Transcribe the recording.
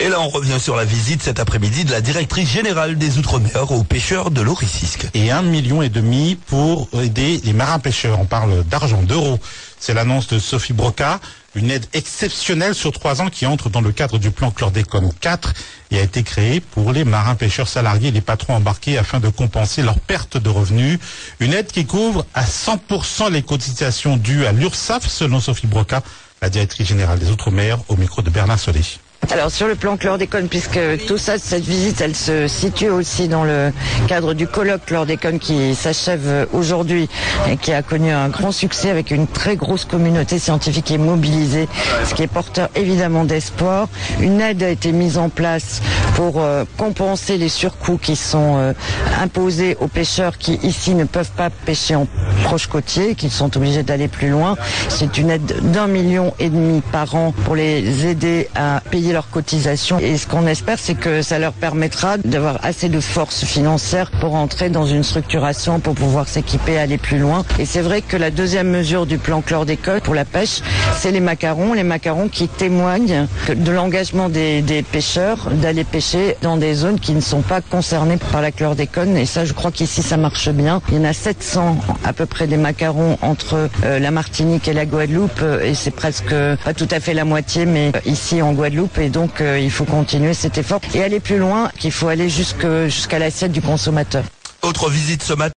Et là, on revient sur la visite cet après-midi de la directrice générale des Outre-mer aux pêcheurs de l'Oricisque. Et 1,5 million pour aider les marins pêcheurs. On parle d'argent, d'euros. C'est l'annonce de Sophie Broca, une aide exceptionnelle sur 3 ans qui entre dans le cadre du plan Chlordécone 4 et a été créée pour les marins pêcheurs salariés et les patrons embarqués afin de compenser leur perte de revenus. Une aide qui couvre à 100% les cotisations dues à l'URSSAF, selon Sophie Broca, la directrice générale des Outre-mer, au micro de Bernard Solé. Alors sur le plan Chlordécone, puisque tout ça, cette visite, elle se situe aussi dans le cadre du colloque Chlordécone qui s'achève aujourd'hui et qui a connu un grand succès avec une très grosse communauté scientifique qui est mobilisée, ce qui est porteur évidemment d'espoir. Une aide a été mise en place pour compenser les surcoûts qui sont imposés aux pêcheurs qui ici ne peuvent pas pêcher en proche côtier, qui sont obligés d'aller plus loin. C'est une aide d'1,5 million par an pour les aider à payer leurs cotisations. Et ce qu'on espère, c'est que ça leur permettra d'avoir assez de force financière pour entrer dans une structuration, pour pouvoir s'équiper, aller plus loin. Et c'est vrai que la deuxième mesure du plan Chlordécone pour la pêche, c'est les macarons. Les macarons qui témoignent de l'engagement des pêcheurs d'aller pêcher dans des zones qui ne sont pas concernées par la Chlordécone. Et ça, je crois qu'ici, ça marche bien. Il y en a 700 à peu près des macarons entre la Martinique et la Guadeloupe. Et c'est presque pas tout à fait la moitié, mais ici en Guadeloupe. Et donc, il faut continuer cet effort et aller plus loin, qu'il faut aller jusqu'à l'assiette du consommateur. Autre visite ce matin.